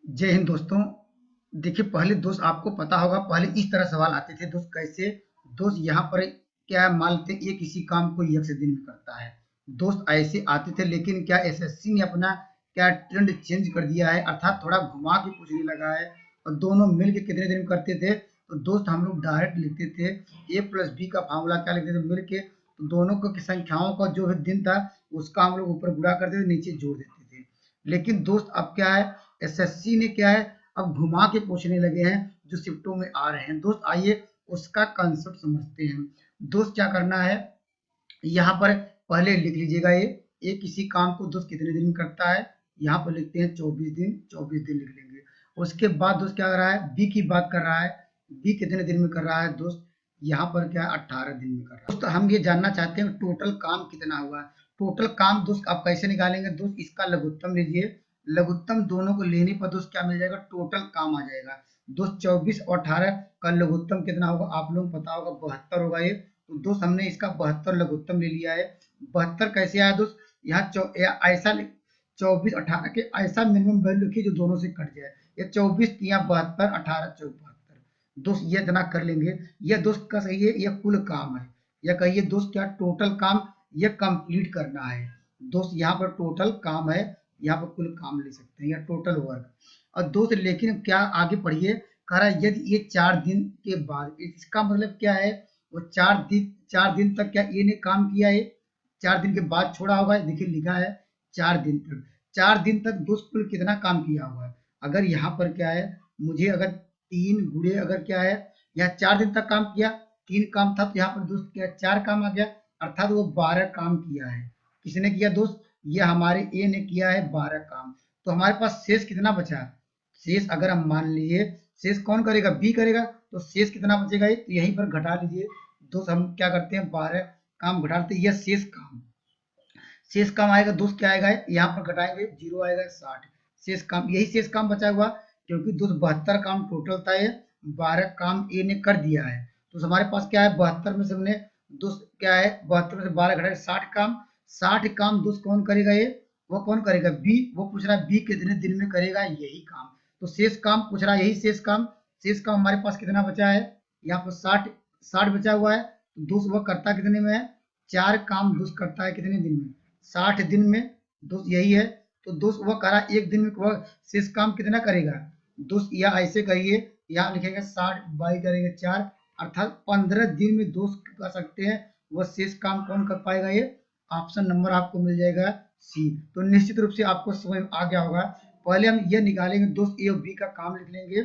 जय हिंद दोस्तों। देखिए, पहले दोस्त आपको पता होगा, पहले इस तरह सवाल आते थे दोस्त। कैसे दोस्त? यहाँ पर क्या है, मान लेते हैं ये किसी काम को एक से दिन में करता है। दोस्त ऐसे आते थे, लेकिन क्या एसएससी ने अपना क्या ट्रेंड चेंज कर दिया है, अर्थात थोड़ा घुमा के पूछने लगा है। और दोनों मिल के कितने दिन में करते थे? तो दोस्त हम लोग डायरेक्ट लिखते थे ए प्लस बी का फार्मूला क्या लिखते थे मिल के। तो दोनों को की संख्याओं का जो भी दिन था उसका हम लोग ऊपर गुणा करते थे, नीचे जोड़ देते थे। लेकिन दोस्त अब क्या है, एसएससी ने क्या है, अब घुमा के पूछने लगे हैं जो शिफ्टों में आ रहे हैं। दोस्त आइए उसका कंसेप्ट समझते हैं। दोस्त क्या करना है, यहाँ पर पहले लिख लीजिएगा ये किसी काम को दोस्त कितने दिन में करता है। यहाँ पर लिखते हैं 24 दिन, 24 दिन लिख लेंगे। उसके बाद दोस्त क्या कर रहा है, बी की बात कर रहा है। बी कितने दिन में कर रहा है दोस्त? यहाँ पर क्या 18 दिन में कर रहा है। दोस्त हम ये जानना चाहते हैं टोटल काम कितना हुआ है। टोटल काम दोस्त आप कैसे निकालेंगे? दोस्त इसका लघुत्तम लीजिए। लघुत्तम दोनों को लेने पर दोस्त क्या मिल जाएगा, टोटल काम आ जाएगा। दोस्त 24 और 18 का लघुत्तम कितना होगा? आप लोगों को पता होगा 72 होगा ये। तो दोस्त हमने इसका 72 लघुत्तम ले लिया है। 72 कैसे आया दोस्त? यहाँ ऐसा 24 18 के ऐसा मिनिमम वैल्यू लिखिए जो दोनों से कट जाए। ये 24 या 72, 18 74। दोस्त ये इतना कर लेंगे। ये दोस्त का सही है, ये कुल काम है। या कहिए दोस्त क्या टोटल काम ये कंप्लीट करना है। दोस्त यहाँ पर टोटल काम है, यहाँ पर कुल काम ले सकते हैं या टोटल वर्क। और दोस्त लेकिन क्या आगे पढ़िए, कह रहा है यदि ये 4 दिन के बाद, इसका मतलब क्या है, वो 4 दिन तक क्या ये ने काम किया है, 4 दिन के बाद छोड़ा होगा। देखिए लिखा है 4 दिन तक। 4 दिन तक दोस्त कुल कितना काम किया होगा? अगर यहाँ पर क्या है, मुझे अगर 3 गुणे अगर क्या है, यहाँ 4 दिन तक काम किया, 3 काम था, तो यहाँ पर दोस्त क्या 4 काम आ गया, अर्थात वो 12 काम किया है। किसने किया दोस्त? ये हमारे ए ने किया है 12 काम। तो हमारे पास शेष कितना बचा? शेष अगर हम मान लीजिए, शेष कौन करेगा? बी करेगा। तो शेष कितना बचेगा? ये तो यहीं पर घटा लीजिए। दोस्त हम क्या करते हैं, 12 काम घटाते, यह शेष काम। शेष काम आएगा दोस्त क्या आएगा, यहाँ पर घटाएंगे 0 आएगा 60। शेष काम, यही शेष काम बचा हुआ, क्योंकि दोस्त 72 काम टोटल था, ये 12 काम ए ने कर दिया है। तो हमारे पास क्या है, 72 में से हमने दोस्त क्या है, 72 में से 12 घटाए 60 काम। 60 काम दोस्त कौन करेगा? ये वो कौन करेगा? बी। वो पूछ रहा है बी कितने दिन में करेगा यही काम। तो शेष काम पूछ रहा है, यही शेष काम। शेष काम हमारे पास कितना बचा है, यहाँ पर 60 60 बचा हुआ है। तो दोस्त वह करता कितने में है? 4 काम दोस्त करता है कितने दिन में? 60 दिन में। दोस्त यही है। तो दोस्त वह करा एक दिन में, वह शेष काम कितना करेगा दोस्त? या ऐसे करिए, यहाँ लिखेंगे 60 बाई करेंगे 4, अर्थात 15 दिन में दोस्त कर सकते हैं। वह शेष काम कौन कर पाएगा? ये ऑप्शन नंबर आपको मिल जाएगा सी। तो निश्चित रूप से आपको समझ में आ गया होगा। पहले हम यह निकालेंगे दोस्त, ए और बी का काम लिख लेंगे।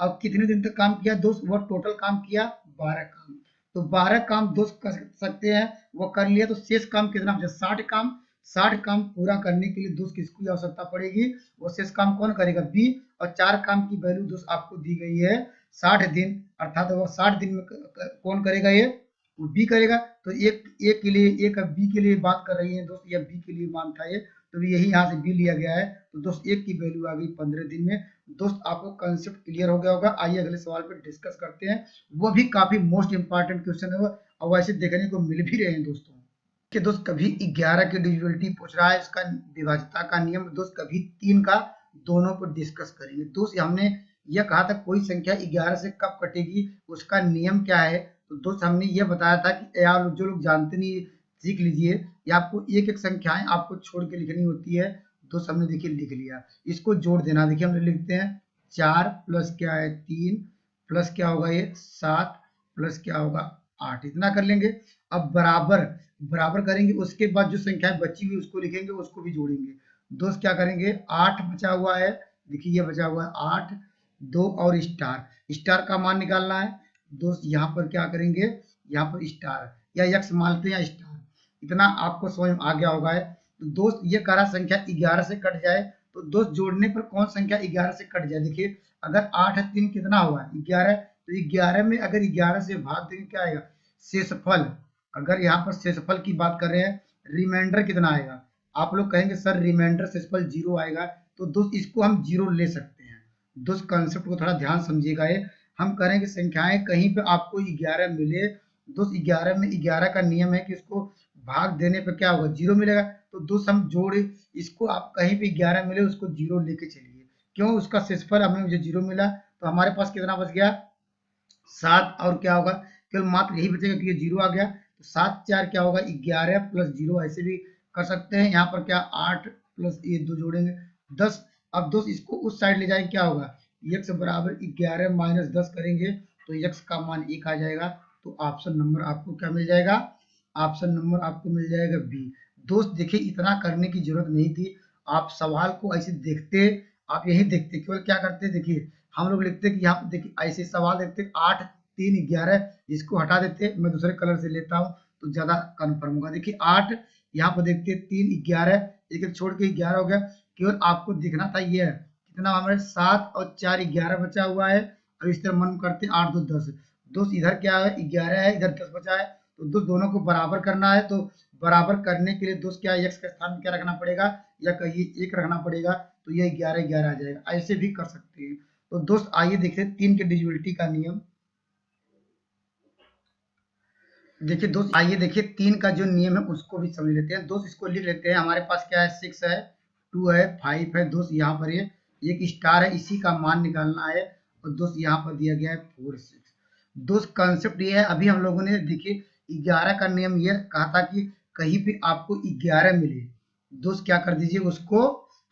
अब कितने दिन तक काम किया दोस्त? वह टोटल काम किया 12 काम। तो 12 काम दोस्त कर सकते हैं, वो कर लिया। तो शेष काम कितना बचा? 60 काम। 60 काम पूरा करने के लिए दोस्त किसकी आवश्यकता पड़ेगी? वो शेष काम कौन करेगा? बी। और 4 काम की वैल्यू दोस्त आपको दी गई है 60 दिन, अर्थात वो 60 दिन में कौन करेगा? ये वो बी करेगा। तो एक ए के लिए, एक बी के लिए बात कर रही है दोस्त, या बी के लिए मान था ये, तो यही यहाँ से बी लिया गया है। तो दोस्त एक की वैल्यू आ गई 15 दिन में। दोस्त आपको कंसेप्ट क्लियर हो गया होगा। आइए अगले सवाल पर डिस्कस करते हैं। वो भी काफी मोस्ट इंपॉर्टेंट क्वेश्चन है वो, और वैसे देखने को मिल भी रहे हैं दोस्तों कि दोस्त कभी 11 की डिविजिबिलिटी पूछ रहा है, इसका विभाज्यता का नियम दोस्त, कभी 3 का, दोनों को डिस्कस करेंगे। दोस्त हमने यह कहा था कोई संख्या 11 से कब कटेगी, उसका नियम क्या है। तो दोस्त हमने ये बताया था कि यार जो लोग जानते नहीं सीख लीजिए, या आपको एक एक संख्याएं आपको छोड़ के लिखनी होती है। दोस्त हमने देखिए लिख लिया, इसको जोड़ देना। देखिए हम लिखते हैं 4 प्लस क्या है 3 प्लस क्या होगा ये 7 प्लस क्या होगा 8, इतना कर लेंगे। अब बराबर बराबर करेंगे, उसके बाद जो संख्याएं बची हुई उसको लिखेंगे, उसको भी जोड़ेंगे। दोस्त क्या करेंगे, 8 बचा हुआ है, देखिए ये बचा हुआ है 8, 2 और स्टार, स्टार का मान निकालना है। दोस्त यहाँ पर क्या करेंगे, यहाँ पर स्टार या यक्स मानते हैं या स्टार, इतना आपको समझ में आ गया होगा। तो दोस्त ये कह रहा संख्या 11 से कट जाए, तो दोस्त जोड़ने पर कौन संख्या 11 से कट जाए? देखिए अगर 8 है 3 कितना हुआ 11, तो 11 में अगर 11 से भाग देंगे क्या आएगा? शेषफल। अगर यहाँ पर शेषफल की बात कर रहे हैं, रिमाइंडर कितना आएगा? आप लोग कहेंगे सर रिमाइंडर शेषफल 0 आएगा, तो दोस्त इसको हम 0 ले सकते हैं। दोस्त कंसेप्ट को थोड़ा ध्यान समझिएगा। ये हम करेंगे संख्याएं कहीं पे आपको 11 मिले, दोस्त 11 में 11 का नियम है कि इसको भाग देने पे क्या होगा? 0 मिलेगा। तो दोस्त हम जोड़, इसको आप कहीं भी 11 मिले उसको 0 लेके चलिए, क्यों उसका शेषफल हमें मुझे 0 मिला, तो हमारे पास कितना बच गया 7, और क्या होगा केवल मात्र यही बचेगा कि ये 0 आ गया, तो 7 4 क्या होगा 11 प्लस 0, ऐसे भी कर सकते हैं। यहाँ पर क्या 8 प्लस ये 2 जोड़ेंगे 10। अब दोस्त इसको उस साइड ले जाएंगे, क्या होगा x बराबर 11 माइनस 10 करेंगे तो x का मान 1 आ जाएगा। तो ऑप्शन नंबर आपको क्या मिल जाएगा, ऑप्शन नंबर आपको मिल जाएगा बी। दोस्त देखिए इतना करने की जरूरत नहीं थी, आप सवाल को ऐसे देखते, आप यही देखते, केवल क्या करते देखिए हम लोग लिखते कि यहाँ पे देखिए ऐसे सवाल देखते 8 3 11, इसको हटा देते, मैं दूसरे कलर से लेता हूँ तो ज्यादा कन्फर्म होगा। देखिए 8 यहाँ पर देखते 3 11, एक छोड़ के 11 हो गया, केवल आपको दिखना था ये कितना हमारे 7 और 4 11 बचा हुआ है। अब इस तरह मन करते 8 2 10, दोस्त इधर क्या है 11 है, इधर 10 बचा है, तो दोस्त दोनों को बराबर करना है। तो बराबर करने के लिए दोस्त क्या x के स्थान में क्या रखना पड़ेगा, या कहिए 1 रखना पड़ेगा, तो ये 11 11 आ जाएगा, ऐसे भी कर सकते हैं। तो दोस्त आइए देखते हैं 3 के डिविजिबिलिटी का नियम। देखिए दोस्त आइए देखिए 3 का जो नियम है उसको भी समझ लेते हैं। दोस्त इसको लिख लेते हैं, हमारे पास क्या है 6 है, 2 है, 5 है, दोस्त यहाँ पर ये एक स्टार है, इसी का मान निकालना है, और दोस्त यहाँ पर दिया गया है 4 6। दोस्त कंसेप्ट ये है, अभी हम लोगों ने देखिए 11 का नियम ये कहा था कि कहीं भी आपको 11 मिले, दोस्त क्या कर दीजिए उसको,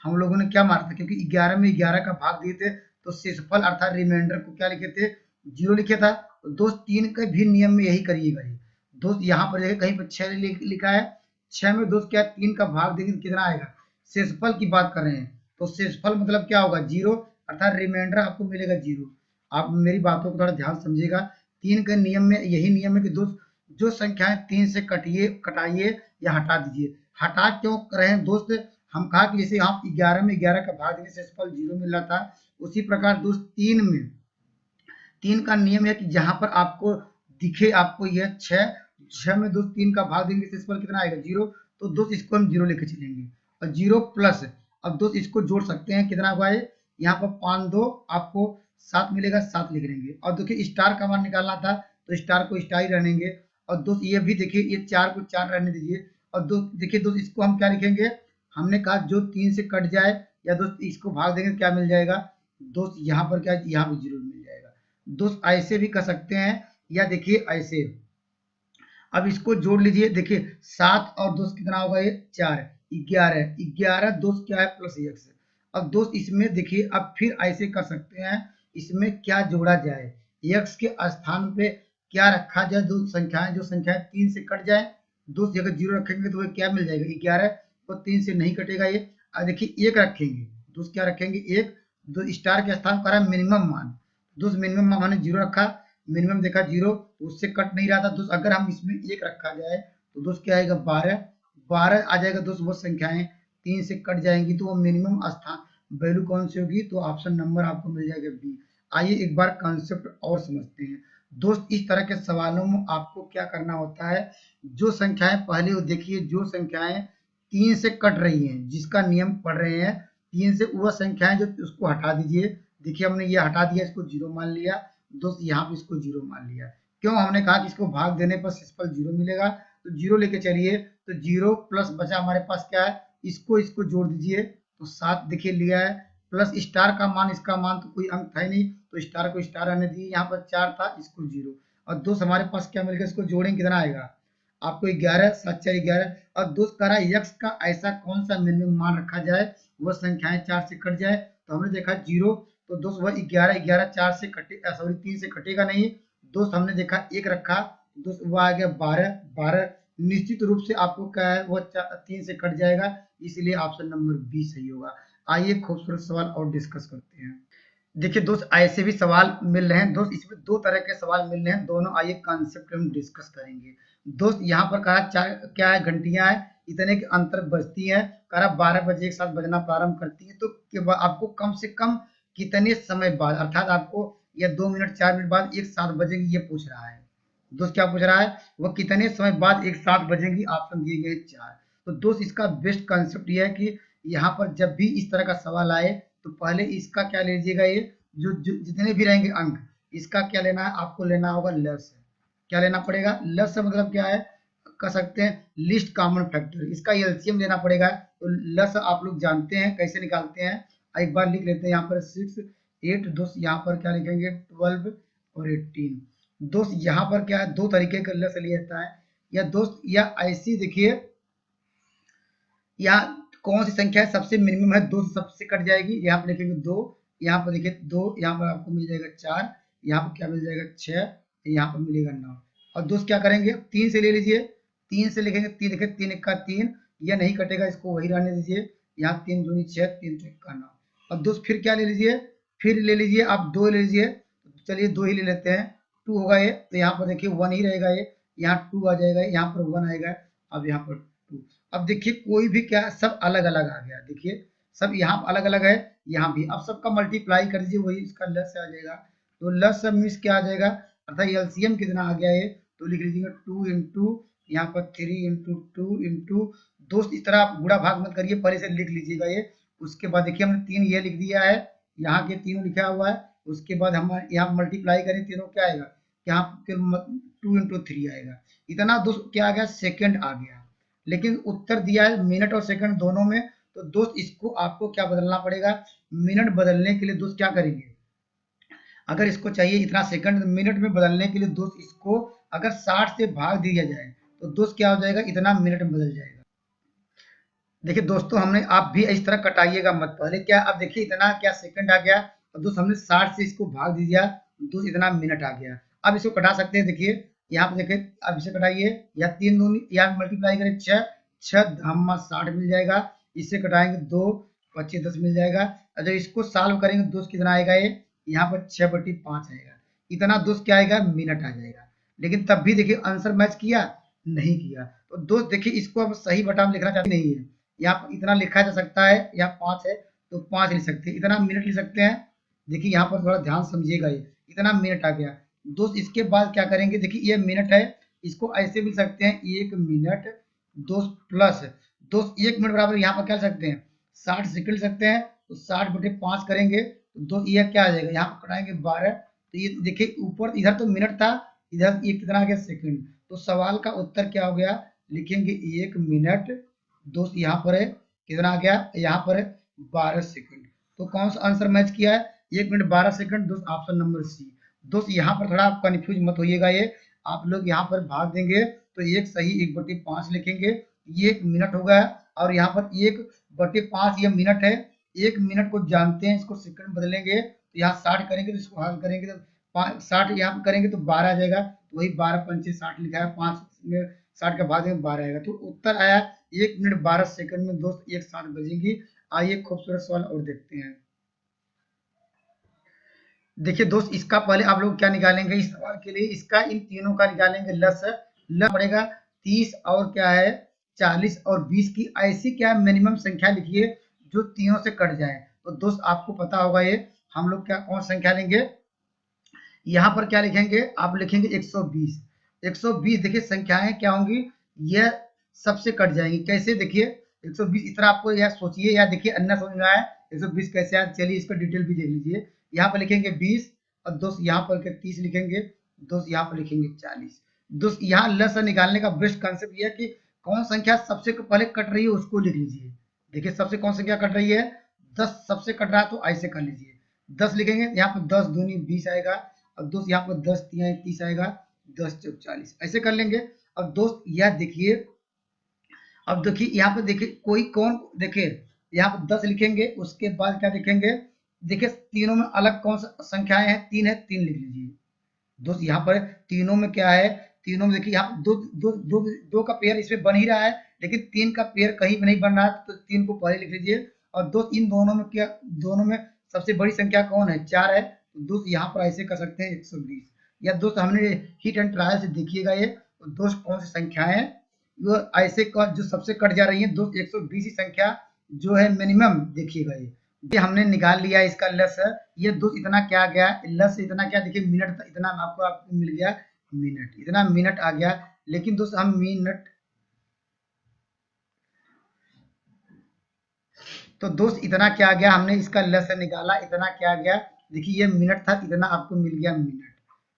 हम लोगों ने क्या मारा था, क्योंकि 11 में 11 का भाग दिए थे तो शेषफल अर्थात रिमाइंडर को क्या लिखे थे 0 लिखे था। तो दोस्त 3 के भी नियम में यही करिएगा ये। दोस्त यहाँ पर देखिए कहीं पर 6 लिखा है, 6 में दोस्त क्या 3 का भाग देंगे तो कितना आएगा, शेषफल की बात कर रहे हैं तो शेषफल मतलब क्या होगा 0, अर्थात रिमाइंडर आपको मिलेगा 0। आप मेरी बातों को थोड़ा ध्यान समझिएगा, 3 के नियम में यही नियम है कि दोस्त जो संख्याएं 3 से कटाइए या हटा दीजिए। हटा क्यों रहे हैं दोस्त, हम कहा कि जैसे आप 11 में 11 का भाग देंगे शेषफल 0 मिल रहा था, उसी प्रकार दोस्त 3 का नियम है कि जहां पर आपको दिखे आपको यह 6 में दोस्त 3 का भाग देंगे शेषफल कितना आएगा 0, तो दोस्त इसको हम 0 लेके चलेंगे, और 0 प्लस, अब दोस्त इसको जोड़ सकते हैं कितना हुआ है, यहाँ पर 5 2 आपको 7 मिलेगा, 7 लिख लेंगे। और देखिए स्टार का मान निकालना था तो स्टार को स्टार ही रहेंगे, और दोस्त ये भी देखिए ये 4 को 4 रहने दीजिए, और दोस्त देखिए दोस्त इसको हम क्या लिखेंगे, हमने कहा जो 3 से कट जाए या दोस्त इसको भाग देंगे क्या मिल जाएगा, दोस्त यहाँ पर क्या यहाँ पर 0 मिल जाएगा। दोस्त ऐसे भी कर सकते हैं, या देखिए ऐसे, अब इसको जोड़ लीजिए, देखिए 7 और दोस्त कितना होगा ये 4 11 11 दोस्त क्या है प्लस x। अब दोस्त इसमें देखिए अब फिर ऐसे कर सकते हैं, इसमें क्या जोड़ा जाए, x के स्थान पे क्या रखा जाए, दो संख्याएं जो संख्याएं 3 से कट जाए, दोस्त अगर 0 रखेंगे तो क्या मिल जाएगा 11, तो 3 से नहीं कटेगा ये। अब देखिए 1 रखेंगे, दोस्त क्या रखेंगे 1, दो स्टार के स्थान पर है मिनिमम मान, दोस्त मिनिमम मान हमने 0 रखा, मिनिमम देखा 0, तो उससे कट नहीं रहा था दोस्त, अगर हम इसमें 1 रखा जाए तो दोस्त क्या आएगा 12 12 आ जाएगा दोस्त, वो संख्याएं 3 से कट जाएंगी तो वो मिनिमम स्थान वैल्यू कौन सी होगी, तो ऑप्शन नंबर आपको मिल जाएगा बी। आइए एक बार कंसेप्ट और समझते हैं दोस्त। इस तरह के सवालों में आपको क्या करना होता है, जो संख्याएं पहले देखिए जो संख्याएं 3 से कट रही हैं, जिसका नियम पढ़ रहे हैं 3 से, वह संख्याएं जो उसको हटा दीजिए। देखिए हमने ये हटा दिया, इसको 0 मान लिया दोस्त, यहाँ पे इसको 0 मान लिया, क्यों हमने कहा कि इसको भाग देने पर शेषफल 0 मिलेगा, तो 0 लेके चलिए, तो 0 प्लस बचा हमारे पास क्या है, इसको जोड़ दीजिए, तो 7 देखिए लिया है, प्लस स्टार का मान, इसका मान तो कोई अंक था ही नहीं तो स्टार को स्टार आने दिए, यहाँ पर 4 था इसको 0, और दोस्त हमारे पास क्या मिल गया, इसको जोड़ेंगे कितना आएगा आपको 11 7 4 11। और दोस्त कह रहा है x का ऐसा कौन सा मिनिमम मान रखा जाए वह संख्याएं 4 से कट जाए, तो हमने देखा 0, तो दोस्त वह 11 11 4 से कटे, सॉरी 3 से कटेगा नहीं दोस्त, हमने देखा 1 रखा दोस्त, वो आ गया 12 12, निश्चित रूप से आपको क्या है वो 3 से कट जाएगा, इसलिए ऑप्शन नंबर बी सही होगा। आइए खूबसूरत सवाल और डिस्कस करते हैं। देखिए दोस्त ऐसे भी सवाल मिल रहे हैं दोस्त, इसमें 2 तरह के सवाल मिल रहे हैं, दोनों आइए कॉन्सेप्ट हम डिस्कस करेंगे। दोस्त यहाँ पर कहा क्या है, घंटियां है इतने के अंतर बजती है, कह रहा 12 बजे एक साथ बजना प्रारंभ करती है, तो आपको कम से कम कितने समय बाद, अर्थात आपको या 2 मिनट 4 मिनट बाद एक साथ बजेगी, ये पूछ रहा है दोस्त, क्या पूछ रहा है वह कितने समय बाद एक साथ बजेगी, ऑप्शन दिए गए 4। तो दोस्त इसका बेस्ट कंसेप्ट ये है कि यहाँ पर जब भी इस तरह का सवाल आए तो पहले इसका क्या लीजिएगा, ये जो जितने भी रहेंगे अंक, इसका क्या लेना है, आपको लेना होगा लस, क्या लेना पड़ेगा लस, मतलब क्या है कर सकते हैं लिस्ट कॉमन फैक्टर, इसका एलसीएम लेना पड़ेगा। तो लस आप लोग जानते हैं कैसे निकालते हैं, एक बार लिख लेते हैं यहाँ पर 6 8 दोस्त यहाँ पर क्या लिखेंगे 12 और 18। दोस्त यहाँ पर क्या है, दो तरीके का लस लिया जाता है, या दोस्त या ऐसी देखिए यहाँ कौन सी संख्या है सबसे मिनिमम है, दो सबसे कट जाएगी, यहाँ पर लिखेंगे 2, यहाँ पर देखिए 2, यहाँ पर आपको मिल जाएगा 4, यहाँ पर क्या मिल जाएगा 6, यहाँ पर मिलेगा 9। और दोस्त क्या करेंगे 3 से ले लीजिए, 3 से लिखेंगे 3, देखिए 3 1 का 3, यह नहीं कटेगा, इसको वही रहने दीजिए, यहाँ 3 दूनी 6, 3 1 का 9। और दोस्त फिर क्या ले लीजिए, फिर ले लीजिए आप 2 ले लीजिए, चलिए 2 ही ले लेते हैं, 2 होगा ये, तो यहाँ पर देखिए 1 ही रहेगा, ये यहाँ 2 आ जाएगा, यहाँ पर 1 आएगा, अब यहाँ पर 2। अब देखिए कोई भी क्या सब अलग अलग आ गया, देखिए सब यहाँ अलग अलग है, यहाँ भी, अब सबका मल्टीप्लाई कर दीजिए, वही इसका लस आ जाएगा। तो लस मीन्स क्या आ जाएगा, अर्थात एलसीएम कितना आ गया ये, तो लिख लीजिएगा 2 इंटू यहाँ पर 3 इंटू 2 इंटू, दोस्त इस तरह आप गुणा भाग मत करिए, पहले से लिख लीजिएगा ये। उसके बाद देखिए हमने 3 ये लिख दिया है, यहाँ के तीनों लिखा हुआ है, उसके बाद हम यहाँ मल्टीप्लाई करें तीनों क्या आएगा, यहाँ 2 इंटू 3 आएगा, इतना दोस्त क्या आ गया सेकंड आ गया, लेकिन उत्तर दिया है मिनट और सेकंड दोनों में। तो दोस्त इसको आपको क्या बदलना पड़ेगा, मिनट बदलने के लिए दोस्त क्या करेंगे, अगर इसको चाहिए इतना सेकंड, मिनट में बदलने के लिए दोस्त इसको अगर 60 से भाग दिया जाए तो दोस्त क्या हो जाएगा, इतना मिनट में बदल जाएगा। देखिए दोस्तों हमने, आप भी इस तरह कटाइएगा मत, पहले क्या, अब देखिए इतना क्या सेकंड आ गया, और दोस्त हमने 60 से इसको भाग दिया, दोस्त इतना मिनट आ गया। अब इसको कटा सकते हैं, देखिए यहाँ पे देखिए, अब इसे कटाइए, या 3 दूनी यहाँ मल्टीप्लाई करें 6 6 हम 60 मिल जाएगा, इससे कटाएंगे 2 25 10 मिल जाएगा। और जब इसको सॉल्व करेंगे दोस्त कितना आएगा, ये यहाँ पर 6/5 आएगा, इतना दोस्त क्या आएगा, मिनट आ जाएगा। लेकिन तब भी देखिए आंसर मैच किया नहीं किया, तो दोस्त देखिए इसको अब सही बटा में लिखना चाहते नहीं है, यहाँ पर इतना लिखा जा सकता है, यहाँ 5 है तो 5 लिख सकते हैं, इतना मिनट लिख सकते हैं। देखिए यहाँ पर थोड़ा ध्यान समझिएगा, ये इतना मिनट आ गया दोस्त। इसके बाद क्या करेंगे, देखिए ये मिनट है, इसको ऐसे भी सकते हैं 1 मिनट दोस्त प्लस दोस्त 1 मिनट बराबर यहाँ पर क्या सकते हैं 60 सेकंड सकते हैं, तो 60/5 करेंगे तो दोस्त ये क्या आ जाएगा, यहाँ पर कटाएंगे 12, तो ये देखिए ऊपर इधर तो मिनट था, इधर ये कितना आ गया सेकंड, तो सवाल का उत्तर क्या हो गया, लिखेंगे 1 मिनट दोस्त यहाँ पर है कितना आ गया, यहाँ पर है 12 सेकंड। तो कौन सा आंसर मैच किया है, 1 मिनट 12 सेकंड दोस्त, ऑप्शन नंबर सी। दोस्त यहाँ पर थोड़ा आप कंफ्यूज मत होइएगा, ये आप लोग यहाँ पर भाग देंगे तो एक सही 1/5 लिखेंगे, ये 1 मिनट हो गया, और यहाँ पर 1/5 ये मिनट है, 1 मिनट को जानते हैं, इसको सेकंड बदलेंगे तो यहाँ 60 करेंगे, तो इसको हल करेंगे तो 60 यहाँ पर करेंगे तो 12 आ जाएगा, तो वही 12 पंचे 60 लिखा है, 5 में 60 का भाग में 12 आएगा, तो उत्तर आया 1 मिनट 12 सेकंड में दोस्त 1 7 बजेंगी। आइए खूबसूरत सवाल और देखते हैं। देखिए दोस्त इसका पहले आप लोग क्या निकालेंगे, इस सवाल के लिए इसका इन तीनों का निकालेंगे लस पड़ेगा 30 और क्या है 40 और 20 की ऐसी क्या मिनिमम संख्या लिखिए जो तीनों से कट जाए। तो दोस्त आपको पता होगा ये हम लोग क्या कौन संख्या लेंगे, यहाँ पर क्या लिखेंगे, आप लिखेंगे 120। 120 देखिए संख्याएं क्या होंगी, यह सबसे कट जाएंगी, कैसे देखिए 120 इस तरह आपको यह सोचिए, या देखिए अन्य समझ में आया 120 कैसे आया, चलिए इसका डिटेल भी देख लीजिए। यहाँ पर लिखेंगे 20 और दोस्त यहाँ पर 30 लिखेंगे, दोस्त यहाँ पर लिखेंगे 40। दोस्त यहाँ लस निकालने का बेस्ट कंसेप्ट यह है कि कौन संख्या सबसे पहले कट रही है उसको लिख लीजिए। देखिए सबसे कौन संख्या कट रही है, 10 सबसे कट रहा है तो ऐसे कर लीजिए, 10 लिखेंगे, यहाँ पर 10 दूनी 20 आएगा, और दोस्त यहाँ पर 10 तिया 30 आएगा, 10 चौक 40 ऐसे कर लेंगे। अब दोस्त यह देखिए, अब देखिए यहाँ पे देखिए कोई कौन, देखिए यहाँ पर 10 लिखेंगे, उसके बाद क्या लिखेंगे, देखिए तीनों में अलग कौन सा संख्याएं हैं, 3 है 3 लिख लीजिए। दोस्त यहाँ पर तीनों में क्या है, तीनों में देखिए यहाँ दो का पेयर इसमें बन ही रहा है, लेकिन 3 का पेयर कहीं भी नहीं बन रहा है, तो 3 को पहले लिख लीजिए। और दोस्त इन दोनों में क्या, दोनों में सबसे बड़ी संख्या कौन है, 4 है, तो दोस्त यहाँ पर ऐसे कर सकते हैं 120। या दोस्त हमने हिट एंड ट्रायल से देखिएगा ये दोस्त कौन सी संख्याएं हैं वो ऐसे जो सबसे कट जा रही है दोस्त, 120 ही संख्या जो है मिनिमम देखिएगा ये हमने निकाल लिया इसका लस। ये दोस्त इतना क्या गया, लस इतना क्या देखिए मिनट, इतना आपको मिल गया मिनट, इतना मिनट आ गया। लेकिन दोस्त हम मिनट, तो दोस्त इतना क्या गया, हमने इसका लस निकाला, इतना क्या गया, देखिए ये मिनट था, इतना आपको मिल गया मिनट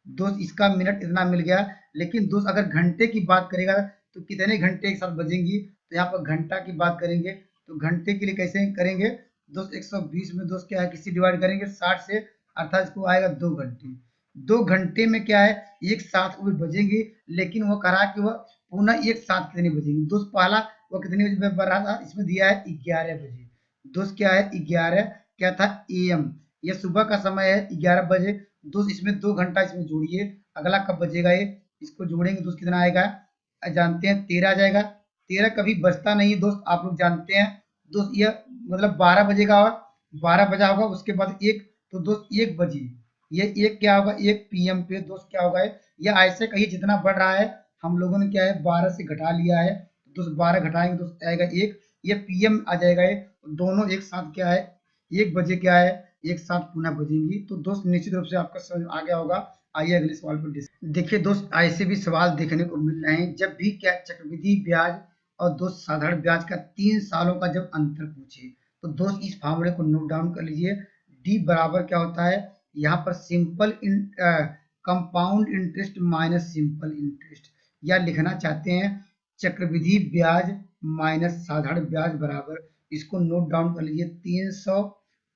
दोस्त, इसका मिनट इतना मिल गया। लेकिन दोस्त अगर घंटे की बात करेगा तो कितने घंटे एक साथ बजेंगी, तो यहाँ पर घंटा की बात करेंगे तो घंटे के लिए कैसे करेंगे दोस्त 120 में दोस्त क्या है, किसी डिवाइड करेंगे 60 से, अर्थात इसको आएगा 2 घंटे। 2 घंटे में क्या है, एक साथ वो बजेंगे, लेकिन वो करा कि वह पुनः एक साथ कितने बजेंगे। दोस्त पहला वो कितने बजे बढ़ रहा था, इसमें दिया है 11 बजे। दोस्त क्या है 11 क्या था AM, ये सुबह का समय है 11 बजे। दोस्त इसमें 2 घंटा इसमें जोड़िए, अगला कब बजेगा ये, इसको जोड़ेंगे दोस्त कितना आएगा, जानते हैं 13 आ जाएगा। 13 कभी बजता नहीं दोस्त, आप लोग जानते हैं। दोस्त यह मतलब 12 बजेगा, और 12 बजा होगा उसके बाद एक, तो दोस्त 1 बजे, ये एक क्या होगा 1 PM पे दोस्त क्या होगा, ये ऐसे कहीं जितना बढ़ रहा है हम लोगों ने क्या है 12 से घटा लिया है, तो दोस्त 12 घटाएंगे दोस्त आएगा 1, ये PM आ जाएगा। ये दोनों एक साथ क्या है 1 बजे क्या है एक साथ पुनः बजेंगी। तो दोस्त निश्चित रूप से आपका समझ आ गया होगा। आइए अगले सवाल पर देखिए दोस्त, ऐसे भी सवाल देखने को मिल रहे हैं, जब भी क्या चक्रवृद्धि ब्याज और दोस्त साधारण ब्याज का 3 सालों का जब अंतर पूछे, तो दोस्त इस फार्मूले को नोट डाउन कर लीजिए। डी बराबर क्या होता है, यहाँ पर simple compound interest minus simple interest, या लिखना चाहते हैं चक्रवृद्धि ब्याज माइनस साधारण ब्याज बराबर, इसको नोट डाउन कर लीजिए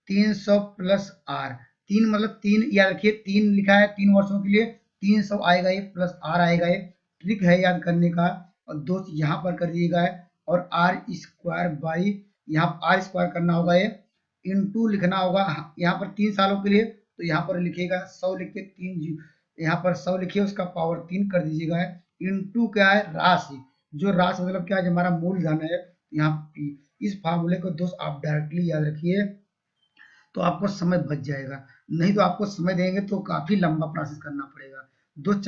300 प्लस आर। 3 मतलब 3 याद रखिए, 3 लिखा है 3 वर्षों के लिए, 300 आएगा ये प्लस आर आएगा, ये ट्रिक है याद करने का। और दोस्त यहाँ पर कर दिएगा है, और आर स्क्वायर बाई, यहाँ आर स्क्वायर करना होगा ये, इंटू लिखना होगा यहाँ पर 3 सालों के लिए, तो यहाँ पर लिखिएगा 100 लिख के 3 यहाँ पर 100 लिखिए, उसका पावर 3 कर दीजिएगा है, इंटू क्या है राशि, जो राशि मतलब क्या है हमारा मूलधन है यहाँ P। इस फार्मूले को दोस्त आप डायरेक्टली याद रखिए, तो आपको समय बच जाएगा, नहीं तो आपको समय देंगे तो काफी लंबा प्रोसेस करना पड़ेगा। दोस्त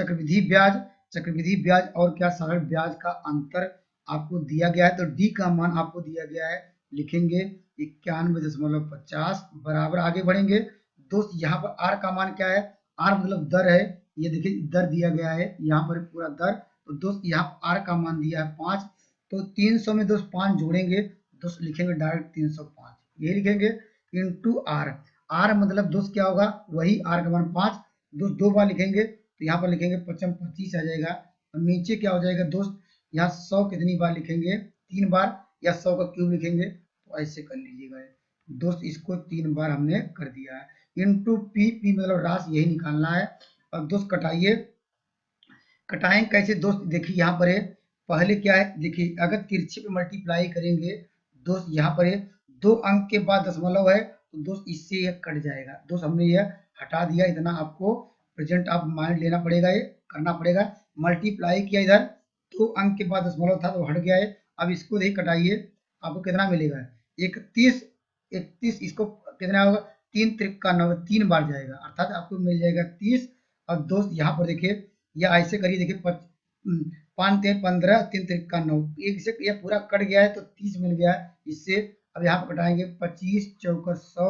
चक्रवृद्धि ब्याज और क्या साधारण ब्याज का अंतर आपको दिया गया है, तो डी का मान आपको दिया गया है, लिखेंगे 91.50 बराबर, आगे बढ़ेंगे। दोस्त यहाँ पर आर का मान क्या है, आर मतलब दर है, ये देखिए दर दिया गया है यहाँ पर पूरा दर, तो दोस्त यहाँ आर का मान दिया है 5, तो 300 में दोस्त 5 जोड़ेंगे, दोस्त लिखेंगे डायरेक्ट 305, ये लिखेंगे इंटू आर। आर मतलब दोस्त क्या होगा, वही आर का मान 5, दोस्त 2 बार लिखेंगे, तो यहाँ पर लिखेंगे 55 25 आ जाएगा, और नीचे क्या हो जाएगा दोस्त, यहाँ 100 कितनी बार लिखेंगे 3 बार, या 100 का क्यूब लिखेंगे, तो ऐसे कर लीजिएगा दोस्त, इसको 3 बार हमने कर दिया है, इंटू पी, पी मतलब राशि यही निकालना है। और दोस्त कटाइए, कटाएं कैसे दोस्त, देखिए यहाँ पर है, पहले क्या है देखिए, अगर तिरछे पे मल्टीप्लाई करेंगे दोस्त, यहाँ पर है 2 अंक के बाद दशमलव है, तो दोस्त इससे ये कट जाएगा। दोस्त हमने यह हटा दिया, इतना आपको प्रेजेंट आप माइंड लेना पड़ेगा, ये करना पड़ेगा। मल्टीप्लाई किया इधर 2 अंक के बाद दशमलव था तो हट गया है, अब इसको देखिए कटाइए, आपको कितना मिलेगा 31, 31 इसको कितना होगा 3 त्रिक का 9, 3 बार जाएगा, अर्थात आपको मिल जाएगा 30। और दोस्त यहाँ पर देखिए, या ऐसे करिए देखिए 5 3 15 3 त्रिक का 9, एक से ये पूरा कट गया है तो 30 मिल गया है इससे। अब यहाँ पर कटाएंगे 25 चौका 100,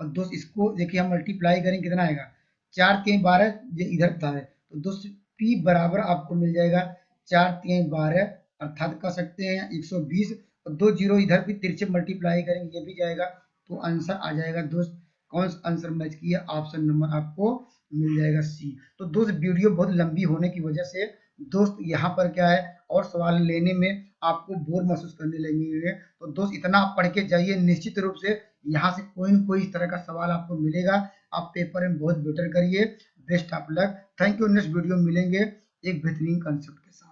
और दोस्त इसको देखिए हम मल्टीप्लाई करेंगे कितना आएगा 4 3 12, इधर था है, तो दोस्त P बराबर आपको मिल जाएगा 4 3 12, अर्थात कर सकते हैं 120, और 2 जीरो इधर भी तिरछे मल्टीप्लाई करेंगे ये भी जाएगा, तो आंसर आ जाएगा दोस्त, कौन सा आंसर मैच किया, ऑप्शन नंबर आपको मिल जाएगा सी। तो दोस्त वीडियो बहुत लंबी होने की वजह से दोस्त यहाँ पर क्या है, और सवाल लेने में आपको बोर महसूस करने लगेंगे, तो दोस्त इतना आप पढ़ के जाइए, निश्चित रूप से यहाँ से कोई न कोई इस तरह का सवाल आपको मिलेगा, आप पेपर में बहुत बेटर करिए। Best of luck, thank you, next video मिलेंगे एक बेहतरीन कंसेप्ट के साथ।